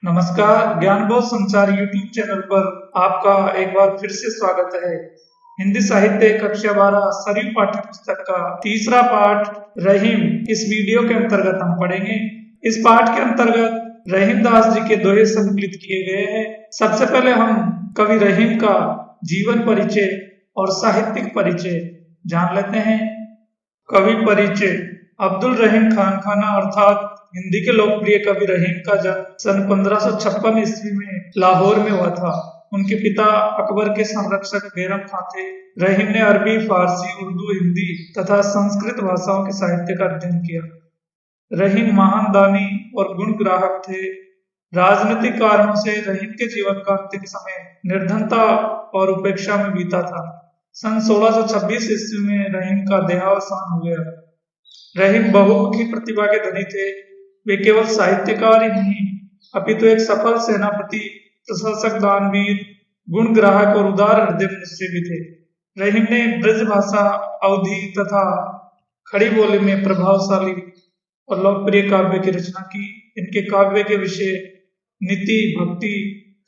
नमस्कार, ज्ञानबोध संचार YouTube channel पर आपका एक बार फिर से स्वागत है। हिंदी साहित्य कक्षा 12 सरयू पाठ्य पुस्तक का तीसरा पाठ रहीम इस वीडियो के अंतर्गत हम पढ़ेंगे। इस पाठ के अंतर्गत रहीम दास जी के दोहे संकलित किए गए हैं। सबसे पहले हम कवि रहीम का जीवन परिचय और साहित्यिक परिचय जान लेते हैं। कवि परिचय। अब्दुल रहीम खान खाना अर्थात हिंदी के लोकप्रिय कवि रहीम का जन्म सन 1556 ईस्वी में लाहौर में हुआ था। उनके पिता अकबर के संरक्षक बैरम खां थे। रहीम ने अरबी, फारसी, उर्दू, हिंदी तथा संस्कृत भाषाओं के साहित्य का अध्ययन किया। रहीम महान दानी और गुण ग्राहक थे। राजनीतिक कारणों से रहीम के जीवन का अंतिम समय निर्धनता और उपेक्षा में बीता था। सन 1626 ईस्वी में रहीम का देहावसान हो गया। रहीम बहुमुखी प्रतिभा के धनी थे। वे केवल साहित्यकार ही नहीं अपितु एक सफल सेनापति, प्रशासक, दानवीर, गुण ग्राहक और उदार हृदय मनुष्य भी थे। रहीम ने ब्रज भाषा, अवधी तथा खड़ी बोली में प्रभावशाली और लोकप्रिय काव्य की रचना की। इनके काव्य के विषय नीति, भक्ति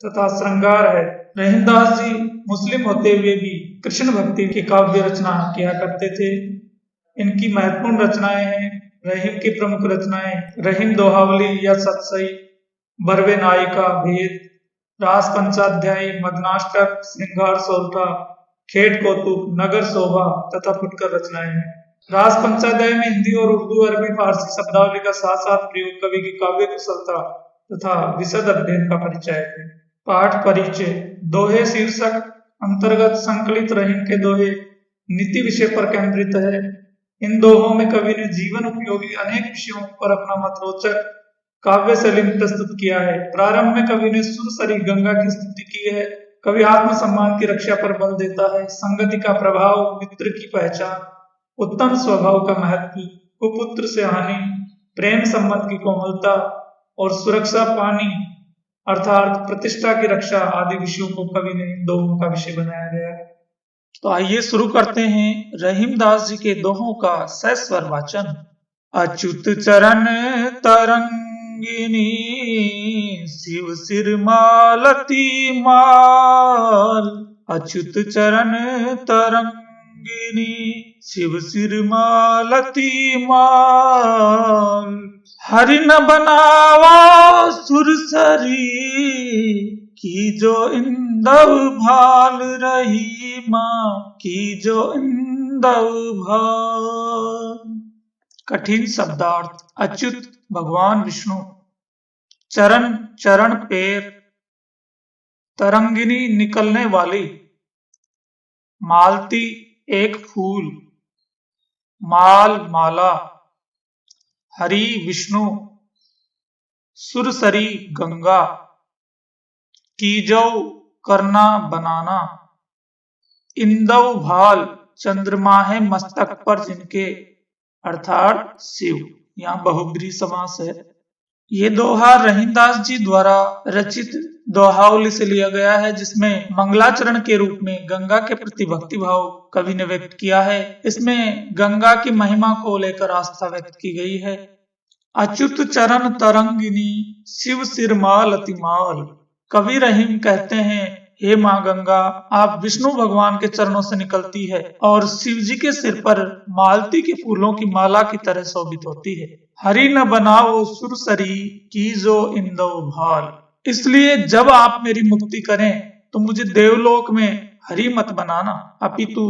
तथा श्रृंगार है। रहीमदास जी मुस्लिम होते हुए भी कृष्ण भक्ति की काव्य रचना किया करते थे। इनकी महत्वपूर्ण रचनाएं हैं। रहीम की प्रमुख रचनाएं रहीम दोहावली या सतसई, बरवे नायिका, भेद, रास पंचाध्यायी, मदनाष्टक, श्रृंगार सोरठा, खेट कौतुक, नगर शोभा तथा फुटकर रचनाएं हैं। रास पंचाध्याय में हिंदी और उर्दू, अरबी, फारसी शब्दावली का साथ साथ प्रयोग कवि की काव्य कुशलता तथा विशद अध्ययन का परिचय है। पाठ परिचय। दोहे शीर्षक अंतर्गत संकलित रहीम के दोहे नीति विषय पर केंद्रित है। इन दोहों में कवि ने जीवन उपयोगी अनेक विषयों पर अपना मत रोचक काव्य शैली में प्रस्तुत किया है। प्रारंभ में कवि ने सुरसरी गंगा की स्तुति की है। कवि आत्म सम्मान की रक्षा पर बल देता है। संगति का प्रभाव, मित्र की पहचान, उत्तम स्वभाव का महत्व, कुपुत्र से हानि, प्रेम संबंध की कोमलता और सुरक्षा पानी अर्थात प्रतिष्ठा की रक्षा आदि विषयों को कवि ने इन दोहों का विषय बनाया गया है। तो आइए शुरू करते हैं रहीम दास जी के दोहों का सस्वर वाचन। अच्युत चरण तरंगिनी शिव सिर मालती माल। अच्युत चरण तरंगिनी शिव सिर मालती माल। हरि न बनावा सुरसरी की जो इंदव भाल रही माँ की जो इंदव भाल। कठिन शब्दार्थ। अच्युत भगवान विष्णु, चरण चरण पैर, तरंगिनी निकलने वाली, मालती एक फूल, माल माला, हरि विष्णु, सुरसरी गंगा, कीजौ करना बनाना, इंदव भाल चंद्रमा है मस्तक पर जिनके अर्थात शिव। यहाँ बहुब्रीहि समास है। ये दोहा रहीमदास जी द्वारा रचित दोहावली से लिया गया है, जिसमें मंगलाचरण के रूप में गंगा के प्रति भक्ति भाव कवि ने व्यक्त किया है। इसमें गंगा की महिमा को लेकर आस्था व्यक्त की गई है। अच्युत चरण तरंगिनी शिव सिर माल अतिमाल। कवि रहीम कहते हैं, हे माँ गंगा, आप विष्णु भगवान के चरणों से निकलती है और शिव जी के सिर पर मालती के फूलों की माला की तरह शोभित होती है। हरि न बनाओ सुरसरी कीजो इंदव भाल। इसलिए जब आप मेरी मुक्ति करें तो मुझे देवलोक में हरि मत बनाना अपितु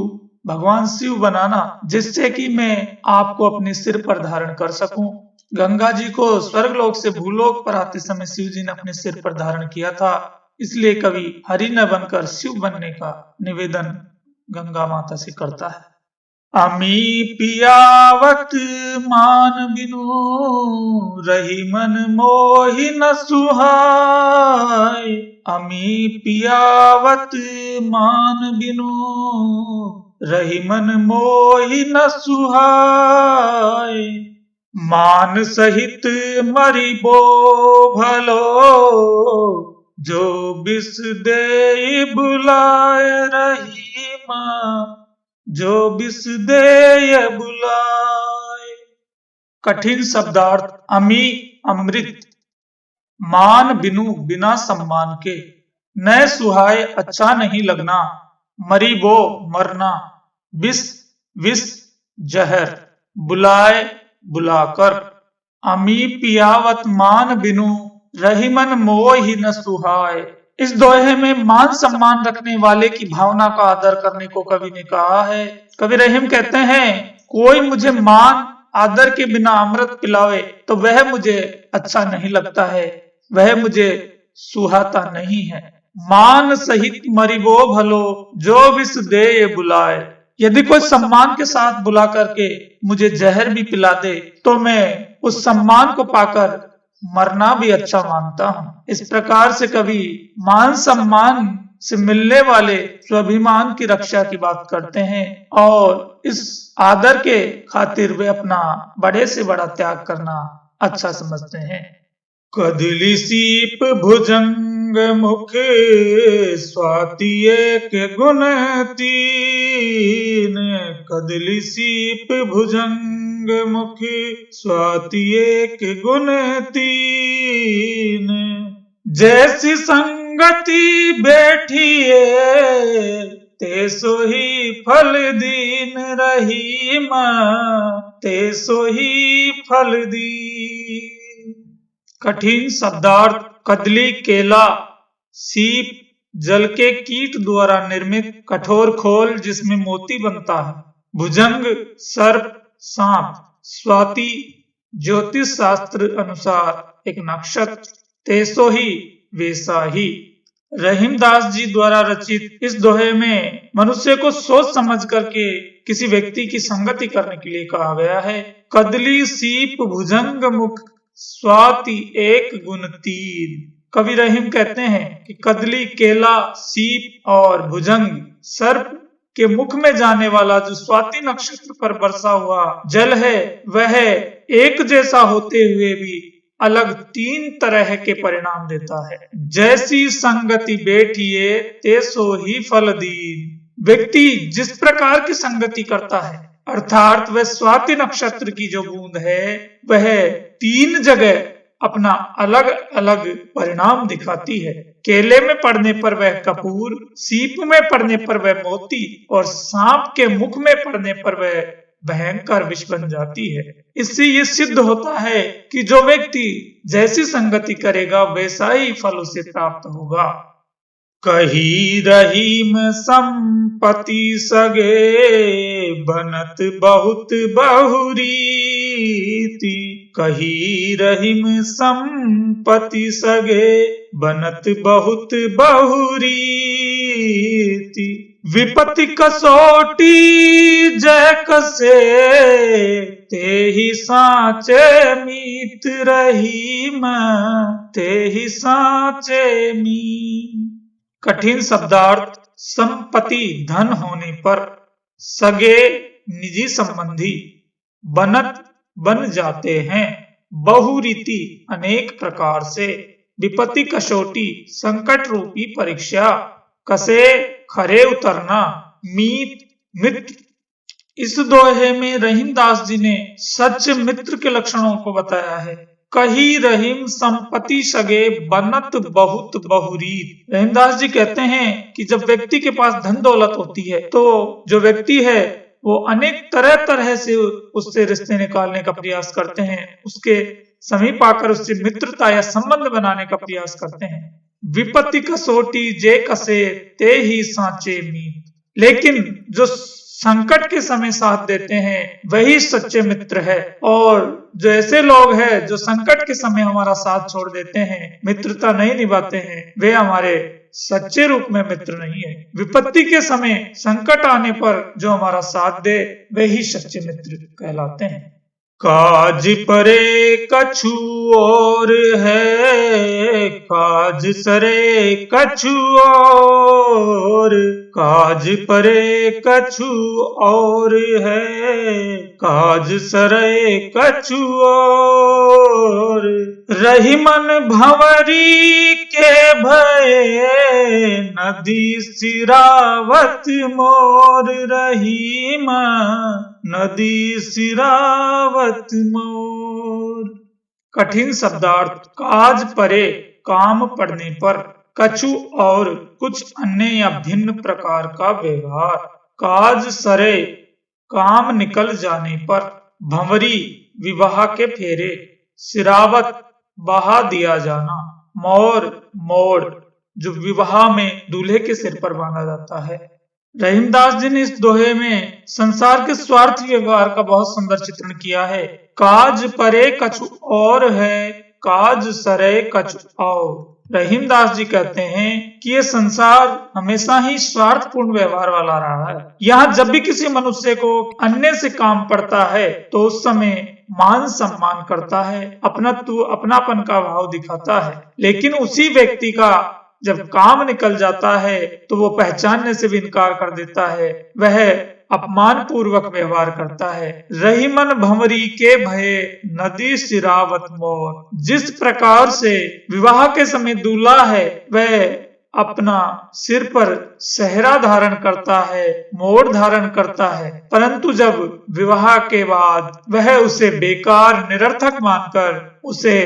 भगवान शिव बनाना, जिससे कि मैं आपको अपने सिर पर धारण कर सकूं। गंगा जी को स्वर्गलोक से भूलोक पर आते समय शिव जी ने अपने सिर पर धारण किया था, इसलिए कवि हरि न बनकर शिव बनने का निवेदन गंगा माता से करता है। अमी पियावत मान बिनु रही मन मोहि न सुहाय। अमी पियावत मान बिनु रही मन मोहि न सुहाय। मान सहित मरिबो भलो जो बिस दे बुलाए रही माँ जो बिस दे बुलाए। कठिन शब्दार्थ। अमी अमृत, मान बिनु बिना सम्मान के, न सुहाए अच्छा नहीं लगना, मरी वो मरना, विष विष जहर, बुलाए बुलाकर, अमी पियावत मान बिनु, रही मन मोहि न सुहाए। इस दोहे में मान सम्मान रखने वाले की भावना का आदर करने को कवि ने कहा है। कवि रहीम कहते हैं, कोई मुझे मान आदर के बिना अमृत पिलावे तो वह मुझे अच्छा नहीं लगता है, वह मुझे सुहाता नहीं है। मान सहित मरिबो भलो, जो विष दे बुलाए। यदि कोई सम्मान के साथ बुला करके मुझे जहर भी पिला दे तो मैं उस सम्मान को पाकर मरना भी अच्छा मानता हूँ। इस प्रकार से कवि मान सम्मान से मिलने वाले स्वाभिमान की रक्षा की बात करते हैं और इस आदर के खातिर वे अपना बड़े से बड़ा त्याग करना अच्छा समझते हैं। कदली सीप भुजंग मुख, स्वाति एक गुण तीन। कदली सीप भुजंग मुख, स्वाति एक गुण तीन। जैसी संगति बैठिए, ते सोही फल दीन। रहीम ते सोही फल दीन। कठिन शब्दार्थ। कदली केला, सीप जल के कीट द्वारा निर्मित कठोर खोल जिसमें मोती बनता है। भुजंग सर्प सांप। स्वाति ज्योतिष शास्त्र अनुसार एक नक्षत्र। तेसो ही वैसा ही। रहीमदास जी द्वारा रचित इस दोहे में मनुष्य को सोच समझ करके किसी व्यक्ति की संगति करने के लिए कहा गया है। कदली सीप भुजंग मुख, स्वाति एक गुण तीन। कवि रहीम कहते हैं कि कदली केला, सीप और भुजंग सर्प के मुख में जाने वाला जो स्वाति नक्षत्र पर बरसा हुआ जल है वह एक जैसा होते हुए भी अलग तीन तरह के परिणाम देता है। जैसी संगति बैठिए, तेसो ही फल दीन। व्यक्ति जिस प्रकार की संगति करता है अर्थात वह स्वाति नक्षत्र की जो बूंद है वह तीन जगह अपना अलग अलग परिणाम दिखाती है। केले में पड़ने पर वह कपूर, सीप में पड़ने पर वह मोती और सांप के मुख में पड़ने पर वह भयंकर विष बन जाती है। इससे ये सिद्ध होता है कि जो व्यक्ति जैसी संगति करेगा वैसा ही फल उसे प्राप्त होगा। कही रहीम संपत्ति सगे, बनत बहुत बहुरीति। कही रहीम संपत्ति सगे, बनत बहुत बहुरीति। विपत्ति कसोटी जय कसे, ते ही साचे मीत। रहीम ते ही साचे मीत। कठिन शब्दार्थ। संपत्ति धन होने पर, सगे निजी संबंधी, बनत बन जाते हैं, बहुरीति अनेक प्रकार से, विपत्ति कसौटी संकट रूपी परीक्षा, कसे खरे उतरना, मीत मित्र। इस दोहे में रहीमदास जी ने सच्चे मित्र के लक्षणों को बताया है। कही रहीम संपत्ति सगे, बनत बहुत बहुरीत। रहीमदास जी कहते हैं कि जब व्यक्ति के पास धन दौलत होती है तो जो व्यक्ति है वो अनेक तरह तरह से उससे रिश्ते निकालने का प्रयास करते हैं, उसके समीप आकर उससे मित्रता या संबंध बनाने का प्रयास करते हैं। विपत्ति कसोटी जे कसे, ते ही सांचे मीत। लेकिन जो संकट के समय साथ देते हैं वही सच्चे मित्र है, और जो ऐसे लोग हैं जो संकट के समय हमारा साथ छोड़ देते हैं, मित्रता नहीं निभाते हैं, वे हमारे सच्चे रूप में मित्र नहीं है। विपत्ति के समय संकट आने पर जो हमारा साथ दे वही सच्चे मित्र कहलाते हैं। काज परे कछु और है, काज सरे कछु और। काज परे कछु और है, काज सरे कछु और। रही मन भंवरी के भये, नदी सिरावत मोर। रहीम नदी सिरावत मोर। कठिन शब्दार्थ काज परे काम पड़ने पर, कछु और कुछ अन्य या भिन्न प्रकार का व्यवहार। काज सरे काम निकल जाने पर, भंवरी विवाह के फेरे, सिरावत बहा दिया जाना, मोर मोड़ जो विवाह में दूल्हे के सिर पर बांधा जाता है। रहीमदास जी ने इस दोहे में संसार के स्वार्थ व्यवहार का बहुत सुंदर चित्रण किया है। काज परे कछु और है, काज सरे कछु और। रहीमदास जी कहते हैं कि ये संसार हमेशा ही स्वार्थपूर्ण व्यवहार वाला रहा है। यहाँ जब भी किसी मनुष्य को अन्य से काम पड़ता है तो उस समय मान सम्मान करता है, अपनापन का भाव दिखाता है, लेकिन उसी व्यक्ति का जब काम निकल जाता है तो वो पहचानने से भी इनकार कर देता है, वह अपमान पूर्वक व्यवहार करता है। रहीमन भंवरी के भये नदी सिरावत मोर। जिस प्रकार से विवाह के समय दूल्हा है वह अपना सिर पर सेहरा धारण करता है, मोड़ धारण करता है, परंतु जब विवाह के बाद वह उसे बेकार निरर्थक मानकर उसे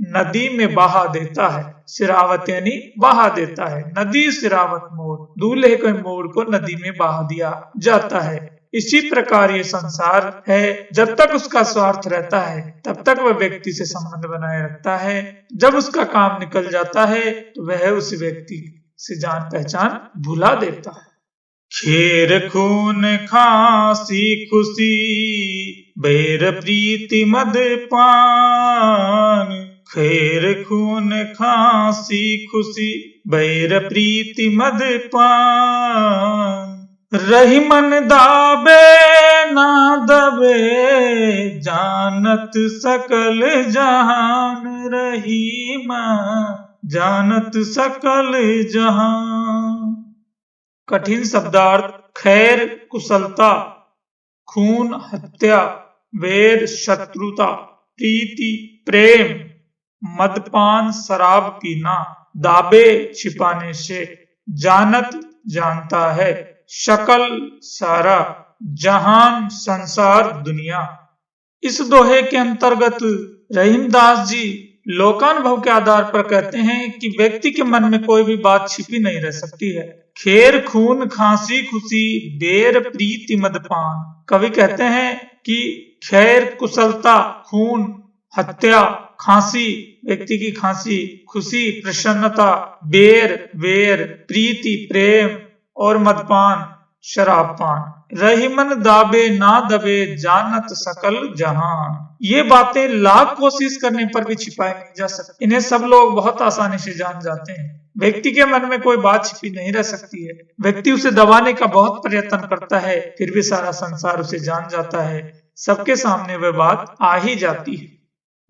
नदी में बहा देता है। सिरावत यानी बहा देता है, नदी सिरावत मोड़, दूल्हे के मोड़ को नदी में बहा दिया जाता है। इसी प्रकार ये संसार है, जब तक उसका स्वार्थ रहता है तब तक वह व्यक्ति से संबंध बनाए रखता है, जब उसका काम निकल जाता है तो वह उस व्यक्ति से जान पहचान भुला देता है। खेर खून खांसी खुशी बैर प्रीति मद पान, खेर खून खांसी खुशी बैर प्रीति मद पान। रहीमन दाबे ना दबे जानत सकल जहान, रहीमन जानत सकल जहान। कठिन शब्दार्थ खैर कुशलता, खून हत्या, वैर शत्रुता, प्रीति प्रेम, मदपान शराब पीना, दाबे छिपाने से, जानत जानता है, शकल सारा, जहान संसार दुनिया। इस दोहे के अंतर्गत रहीमदास जी लोकानुभव के आधार पर कहते हैं कि व्यक्ति के मन में कोई भी बात छिपी नहीं रह सकती है। खेर खून खांसी खुशी बैर प्रीति मदपान। कवि कहते हैं कि खैर कुशलता, खून, हत्या, खांसी व्यक्ति की खांसी, खुशी प्रसन्नता, बैर वेर, प्रीति प्रेम और मदपान शराबपान। रहीमन दाबे ना दबे जानत सकल जहान। ये बातें लाख कोशिश करने पर भी छिपाई नहीं जा सकती, इन्हें सब लोग बहुत आसानी से जान जाते हैं। व्यक्ति के मन में कोई बात छिपी नहीं रह सकती है। व्यक्ति उसे दबाने का बहुत प्रयत्न करता है, फिर भी सारा संसार उसे जान जाता है, सबके सामने वह बात आ ही जाती है।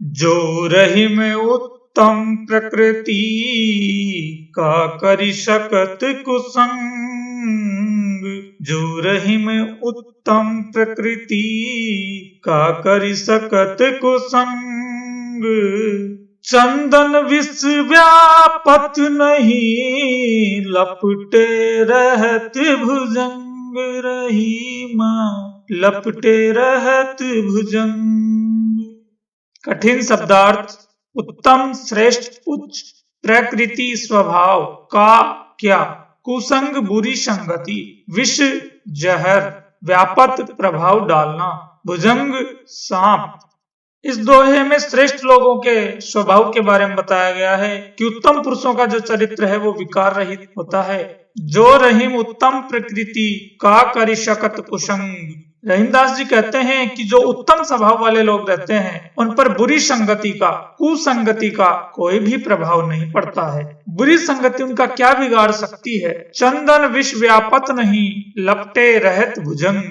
जो रहीम उत्तम प्रकृति का करि सकत कुसंग, जो रहीम उत्तम प्रकृति का करि सकत कुसंग। चंदन विष व्यापत नहीं लपटे रहत भुजंग, रहीमा लपटे रहत भुजंग। कठिन शब्दार्थ उत्तम श्रेष्ठ उच्च, प्रकृति स्वभाव, का क्या, कुसंग बुरी संगति, विष जहर, व्यापत प्रभाव डालना, भुजंग सांप। इस दोहे में श्रेष्ठ लोगों के स्वभाव के बारे में बताया गया है कि उत्तम पुरुषों का जो चरित्र है वो विकार रहित होता है। जो रहीम उत्तम प्रकृति का करि सकत कुसंग। रहीमदास जी कहते हैं कि जो उत्तम स्वभाव वाले लोग रहते हैं उन पर बुरी संगति का, कुसंगति का कोई भी प्रभाव नहीं पड़ता है। बुरी संगति उनका क्या बिगाड़ सकती है। चंदन विष व्यापत नहीं लपटे रहत भुजंग।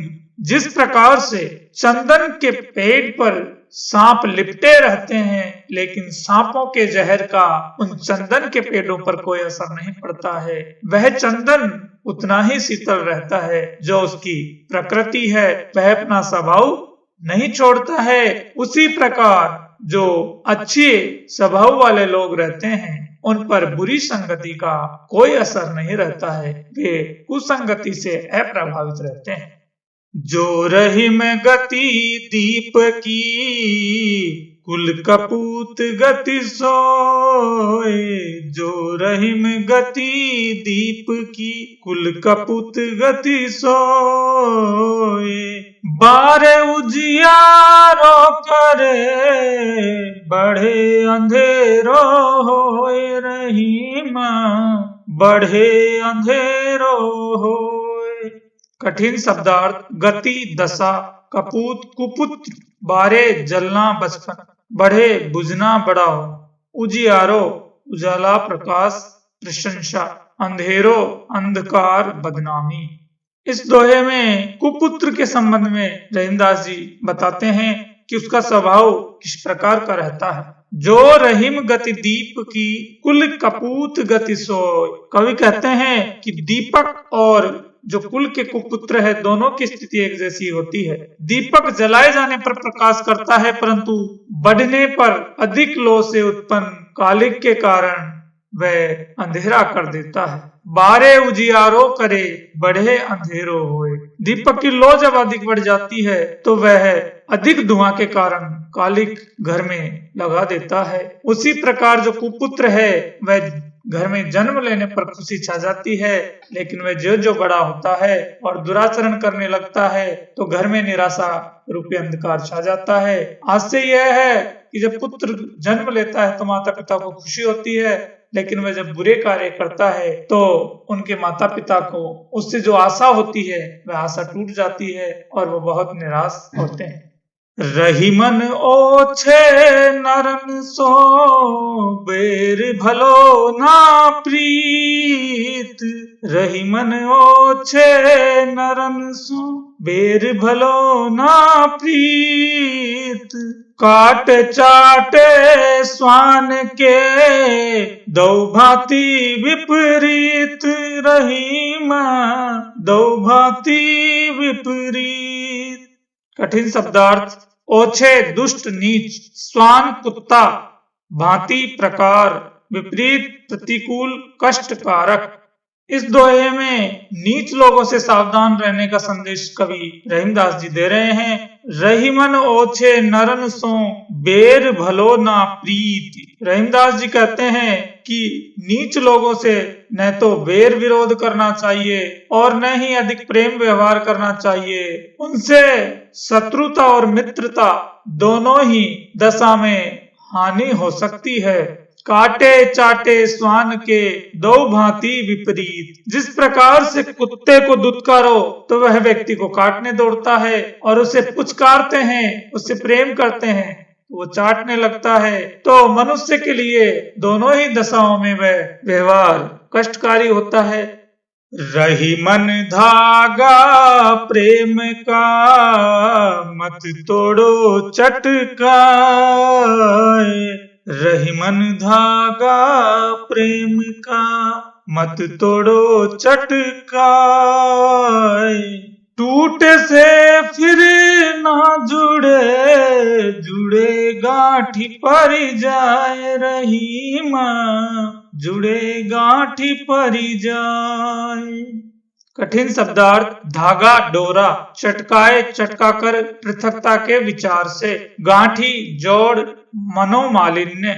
जिस प्रकार से चंदन के पेड़ पर सांप लिपटे रहते हैं, लेकिन सांपों के जहर का उन चंदन के पेड़ों पर कोई असर नहीं पड़ता है, वह चंदन उतना ही शीतल रहता है। जो उसकी प्रकृति है वह अपना स्वभाव नहीं छोड़ता है। उसी प्रकार जो अच्छे स्वभाव वाले लोग रहते हैं उन पर बुरी संगति का कोई असर नहीं रहता है, वे कुसंगति से अप्रभावित रहते हैं। जो रहीम गति दीप की कुल कपूत गति सोए, जो रहीम गति दीप की। कुल कपूत गति सोए, बारे उजियारो करे, बढ़े अंधेरो होए रहीम, बढ़े अंधेरो होए। कठिन शब्दार्थ। गति दशा, कपूत कुपुत्र, बारे जलना बचपन, बढ़े बुझना बड़ा हो, उजियारो उजाला प्रकाश प्रशंसा, अंधेरो अंधकार बदनामी। इस दोहे में कुपुत्र के संबंध में रहीमदास जी बताते हैं कि उसका स्वभाव किस प्रकार का रहता है। जो रहीम गति दीप की, कुल कपूत गति सोय। कवि कहते हैं कि दीपक और जो कुल के कुपुत्र है, दोनों की स्थिति एक जैसी होती है। दीपक जलाए जाने पर प्रकाश करता है, परंतु बढ़ने पर अधिक लो से उत्पन्न कालिक के कारण वह अंधेरा कर देता है। बारे उजियारो करे, बढ़े अंधेरो होए। दीपक की लो जब अधिक बढ़ जाती है तो वह अधिक धुआं के कारण कालिक घर में लगा देता है। उसी प्रकार जो कुपुत्र है वह घर में जन्म लेने पर खुशी छा जाती है, लेकिन वह जो जो बड़ा होता है और दुराचरण करने लगता है तो घर में निराशा रूपी अंधकार छा जाता है। हास्य यह है कि जब पुत्र जन्म लेता है तो माता पिता को खुशी होती है, लेकिन वह जब बुरे कार्य करता है तो उनके माता पिता को उससे जो आशा होती है वह आशा टूट जाती है और वो बहुत निराश होते हैं। रहीमन ओछे नरन सो, बेर भलो ना प्रीत। रहीमन ओछे नरन सो, बेर भलो ना प्रीत। काट चाटे स्वान के, दो भांति विपरीत। रहीम दो भांति विपरीत। कठिन शब्दार्थ। ओछे दुष्ट नीच, स्वान कुत्ता, भांति प्रकार, विपरीत प्रतिकूल कष्टकारक। इस दोहे में नीच लोगों से सावधान रहने का संदेश कवि रहीमदास जी दे रहे हैं। रहीमन ओछे नरन सो, बेर भलो ना प्रीति। रहीमदास जी कहते हैं कि नीच लोगों से न तो बेर विरोध करना चाहिए और न ही अधिक प्रेम व्यवहार करना चाहिए। उनसे शत्रुता और मित्रता दोनों ही दशा में हानि हो सकती है। काटे चाटे स्वान के, दो भांति विपरीत। जिस प्रकार से कुत्ते को दुत्कारो तो वह व्यक्ति को काटने दौड़ता है, और उसे पुचकारते हैं, उससे प्रेम करते हैं, वो चाटने लगता है। तो मनुष्य के लिए दोनों ही दशाओं में वह व्यवहार कष्टकारी होता है। रहीमन धागा प्रेम का, मत तोड़ो चटकाए। रहीमन धागा प्रेम का, मत तोड़ो चटकाए। टूट से फिर ना जुड़े, जुड़े गांठी पर जाए। रहीम जुड़े गांठी पर जाए। कठिन शब्दार्थ। धागा डोरा, चटकाए चटकाकर पृथकता के विचार से, गांठी जोड़ मनोमालिन्य।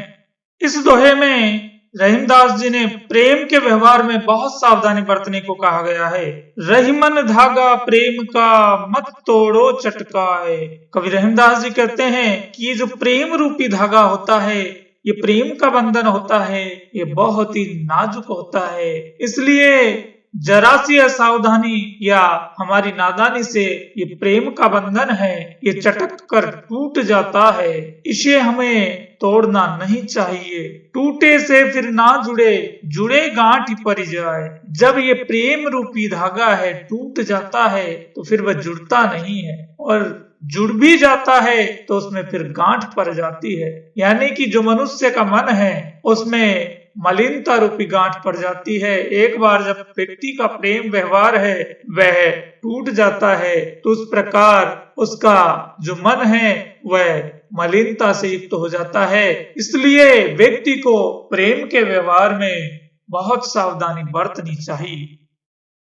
इस दोहे में रहीमदास जी ने प्रेम के व्यवहार में बहुत सावधानी बरतने को कहा गया है। रहीमन धागा प्रेम का, मत तोड़ो चटकाए। कवि रहीमदास जी कहते हैं कि ये जो प्रेम रूपी धागा होता है, ये प्रेम का बंधन होता है, ये बहुत ही नाजुक होता है। इसलिए जरा सी असावधानी या हमारी नादानी से ये प्रेम का बंधन है, ये चटक कर टूट जाता है। इसे हमें तोड़ना नहीं चाहिए। टूटे से फिर ना जुड़े, जुड़े गांठ पर जाए। जब ये प्रेम रूपी धागा है टूट जाता है तो फिर वह जुड़ता नहीं है, और जुड़ भी जाता है तो उसमें फिर गांठ पड़ जाती है। यानी कि जो मनुष्य का मन है उसमें मलिनता रूपी गांठ पड़ जाती है। एक बार जब व्यक्ति का प्रेम व्यवहार है वह टूट जाता है तो उस प्रकार उसका जो मन है वह मलिनता से युक्त हो जाता है। इसलिए व्यक्ति को प्रेम के व्यवहार में बहुत सावधानी बरतनी चाहिए।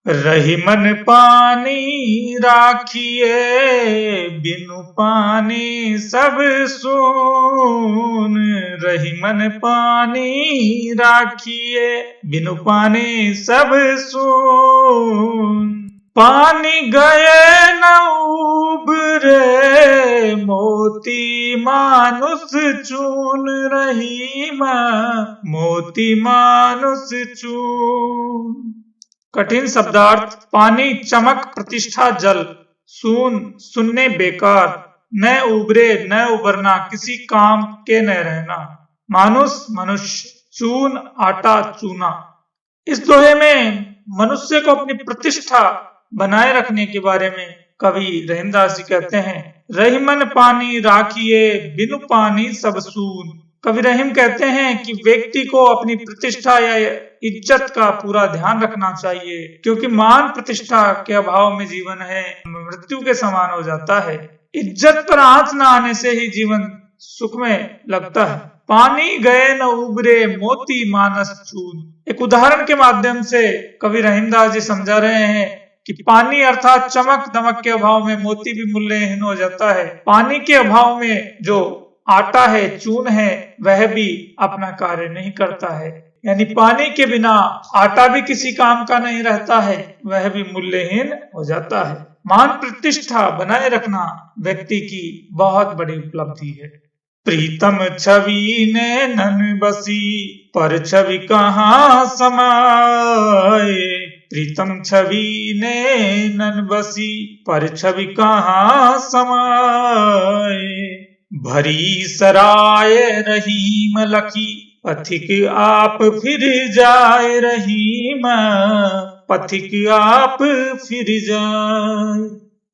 रहीमन पानी राखिए, बिनु पानी सब सून। रहीमन पानी राखिए, बिनु पानी सब सून। पानी गए न उबरे, मोती मानुष चून। रहीमा मोती मानुष चून। कठिन शब्दार्थ। पानी चमक, प्रतिष्ठा, जल। सून सुनने, बेकार। न उबरे न उबरना, किसी काम के न रहना। मानुष मनुष्य। चून आटा, चूना। इस दोहे में मनुष्य को अपनी प्रतिष्ठा बनाए रखने के बारे में कवि रहीमदास जी कहते हैं। रहीमन पानी राखिए, बिनु पानी सब सून। कवि रहीम कहते हैं कि व्यक्ति को अपनी प्रतिष्ठा या इज्जत का पूरा ध्यान रखना चाहिए, क्योंकि मान प्रतिष्ठा के अभाव में जीवन है मृत्यु के समान हो जाता है। इज्जत पर आंच न आने से ही जीवन सुख में लगता है। पानी गए न उबरे, मोती मानस चून। एक उदाहरण के माध्यम से कवि रहीमदास जी समझा रहे हैं कि पानी अर्थात चमक दमक के अभाव में मोती भी मूल्यहीन हो जाता है। पानी के अभाव में जो आटा है, चून है, वह भी अपना कार्य नहीं करता है। यानी पानी के बिना आटा भी किसी काम का नहीं रहता है, वह भी मूल्यहीन हो जाता है। मान प्रतिष्ठा बनाए रखना व्यक्ति की बहुत बड़ी उपलब्धि है। प्रीतम छवि ने नन बसी, पर छवि कहाँ समाए। प्रीतम छवि ने नन बसी, पर छवि कहाँ समाए। भरी सराय रहीम लखी, पथिक आप फिर जाए। रहीम पथिक आप फिर जाए।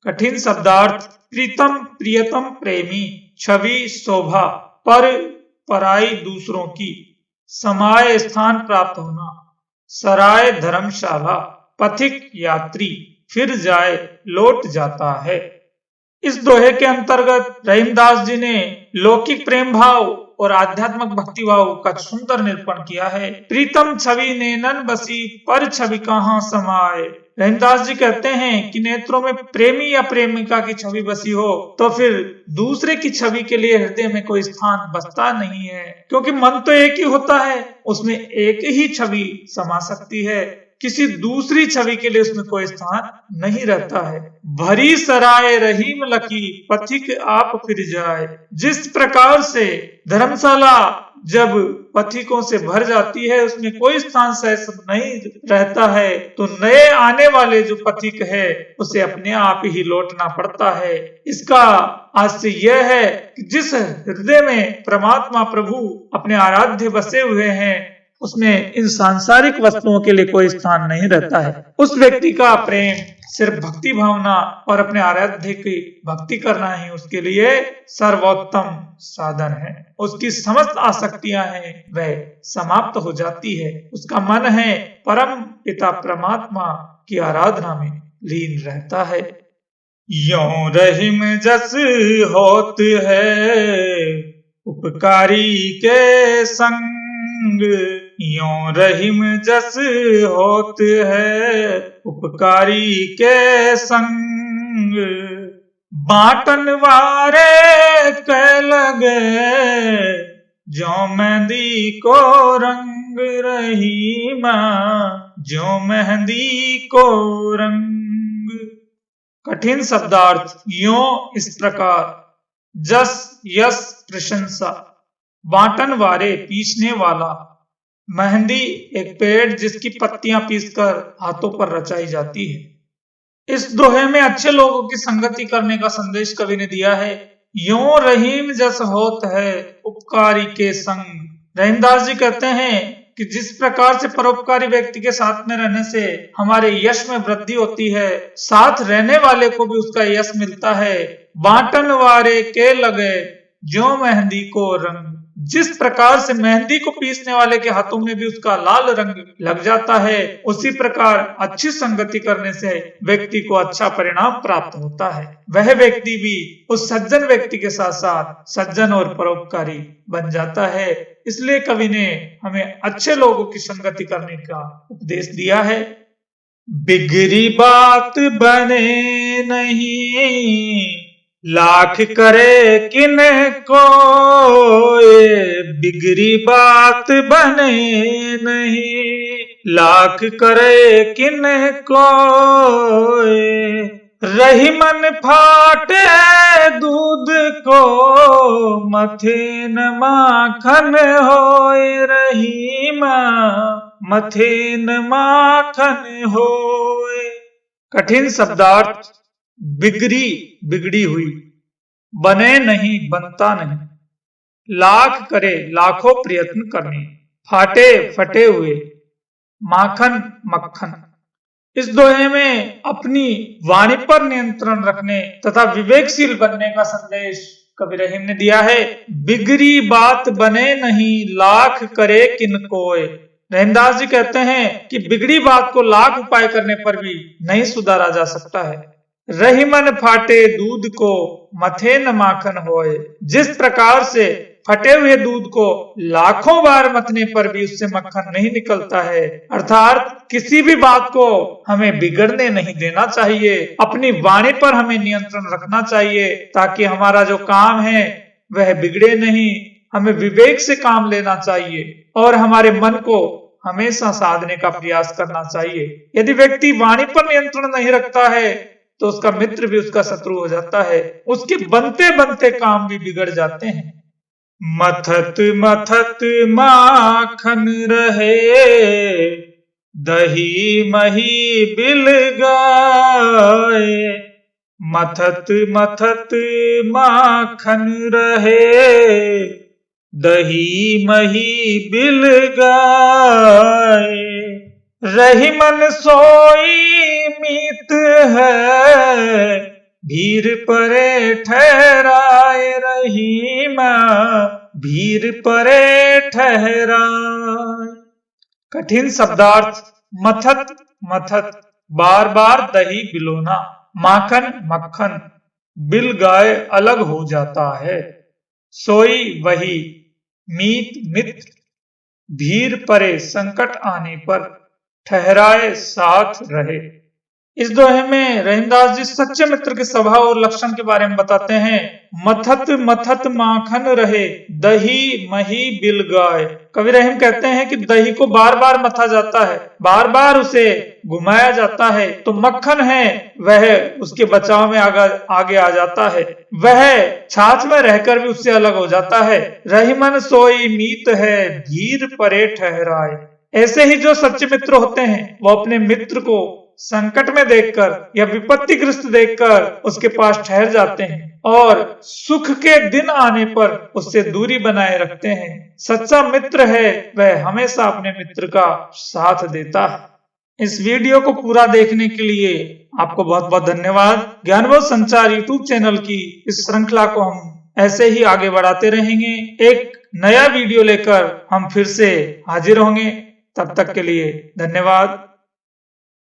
कठिन शब्दार्थ। प्रीतम प्रियतम, प्रेमी। छवि शोभा, पर पराई दूसरों की। समाय स्थान प्राप्त होना। सराय धर्मशाला। पथिक यात्री। फिर जाए लौट जाता है। इस दोहे के अंतर्गत रहीमदास जी ने लौकिक प्रेम भाव और आध्यात्मिक भक्ति भाव का सुंदर निरूपण किया है। प्रीतम छवि नैनन बसी, पर छवि कहाँ समाए। रहीमदास जी कहते हैं कि नेत्रों में प्रेमी या प्रेमिका की छवि बसी हो तो फिर दूसरे की छवि के लिए हृदय में कोई स्थान बचता नहीं है, क्योंकि मन तो एक ही होता है, उसमें एक ही छवि समा सकती है, किसी दूसरी छवि के लिए उसमें कोई स्थान नहीं रहता है। भरी सराय रहीम लकी, पथिक आप फिर जाए। जिस प्रकार से धर्मशाला जब पथिकों से भर जाती है, उसमें कोई स्थान सहज नहीं रहता है, तो नए आने वाले जो पथिक है उसे अपने आप ही लौटना पड़ता है। इसका आशय यह है कि जिस हृदय में परमात्मा प्रभु अपने आराध्य बसे हुए हैं, उसमें इन सांसारिक वस्तुओं के लिए कोई स्थान नहीं रहता है। उस व्यक्ति का प्रेम सिर्फ भक्ति भावना और अपने आराध्य की भक्ति करना ही उसके लिए सर्वोत्तम साधन है। उसकी समस्त आसक्तियां हैं वह समाप्त हो जाती है। उसका मन है परम पिता परमात्मा की आराधना में लीन रहता है। यों रहीम जस होत है, उपकारी के संग। यों रहीम जस होत है, उपकारी के संग। बाटन वारे कै लगे, ज्यों मेहंदी को रंग। रहीमा ज्यों मेहंदी को रंग। कठिन शब्दार्थ। यों इस प्रकार। जस यश प्रशंसा। बाटन वारे पीसने वाला। मेहंदी एक पेड़ जिसकी पत्तियां पीसकर हाथों पर रचाई जाती है। इस दोहे में अच्छे लोगों की संगति करने का संदेश कवि ने दिया है। यों रहीम जस होत है, उपकारी के संग। रहीमदास जी कहते हैं कि जिस प्रकार से परोपकारी व्यक्ति के साथ में रहने से हमारे यश में वृद्धि होती है, साथ रहने वाले को भी उसका यश मिलता है। बाटन वारे के लगे, ज्यों मेहंदी को रंग। जिस प्रकार से मेहंदी को पीसने वाले के हाथों में भी उसका लाल रंग लग जाता है, उसी प्रकार अच्छी संगति करने से व्यक्ति को अच्छा परिणाम प्राप्त होता है। वह व्यक्ति भी उस सज्जन व्यक्ति के साथ साथ सज्जन और परोपकारी बन जाता है। इसलिए कवि ने हमें अच्छे लोगों की संगति करने का उपदेश दिया है। बिगड़ी बात बने नहीं, लाख करे किन को, बिगड़ी बात बने नहीं, लाख करे किन को, रही मन फाटे दूध को, मथे न माखन होए, रही मथे न माखन होए। कठिन शब्दार्थ। बिगड़ी बिगड़ी हुई, बने नहीं बनता नहीं, लाख करे लाखों प्रयत्न करने, फाटे फटे हुए, माखन मक्खन। इस दोहे में अपनी वाणी पर नियंत्रण रखने तथा विवेकशील बनने का संदेश कवि रहीम ने दिया है। बिगड़ी बात बने नहीं, लाख करे किन कोय। रहीमदास जी कहते हैं कि बिगड़ी बात को लाख उपाय करने पर भी नहीं सुधारा जा सकता है। रही मन फाटे दूध को, मथे न माखन होए। जिस प्रकार से फटे हुए दूध को लाखों बार मथने पर भी उससे मक्खन नहीं निकलता है, अर्थात किसी भी बात को हमें बिगड़ने नहीं देना चाहिए। अपनी वाणी पर हमें नियंत्रण रखना चाहिए ताकि हमारा जो काम है वह बिगड़े नहीं। हमें विवेक से काम लेना चाहिए और हमारे मन को हमेशा साधने का प्रयास करना चाहिए। यदि व्यक्ति वाणी पर नियंत्रण नहीं रखता है तो उसका मित्र भी उसका शत्रु हो जाता है, उसके बनते बनते काम भी बिगड़ जाते हैं। मथत मथत माखन रहे, दही मही बिल गाए। मथत मथत माखन रहे, दही मही बिल गाए। रही मन सोई मीत है, भीर परे ठहराए। रही भीर परे ठहराए। कठिन शब्दार्थ। मथत मथत बार बार दही बिलोना, माखन मक्खन, बिल गाय अलग हो जाता है। सोई वही, मीत मित्र, भीर परे संकट आने पर, ठहराए साथ रहे। इस दोहे में रहीमदास जी सच्चे मित्र के स्वभाव और लक्षण के बारे में बताते हैं। मथत मथत माखन रहे, दही मही बिल गाय। कवि रहीम कहते हैं कि दही को बार बार मथा जाता है, बार बार उसे घुमाया जाता है, तो मक्खन है वह उसके बचाव में आगे आ जाता है, वह छाछ में रहकर भी उससे अलग हो जाता है। रही मन सोई मीत है, भीर परे ठहराए। ऐसे ही जो सच्चे मित्र होते हैं वो अपने मित्र को संकट में देखकर या विपत्तिग्रस्त देखकर उसके पास ठहर जाते हैं और सुख के दिन आने पर उससे दूरी बनाए रखते हैं। सच्चा मित्र है वह हमेशा अपने मित्र का साथ देता है। इस वीडियो को पूरा देखने के लिए आपको बहुत बहुत धन्यवाद। ज्ञानबोध संचार यूट्यूब चैनल की इस श्रृंखला को हम ऐसे ही आगे बढ़ाते रहेंगे। एक नया वीडियो लेकर हम फिर से हाजिर होंगे। तब तक के लिए धन्यवाद।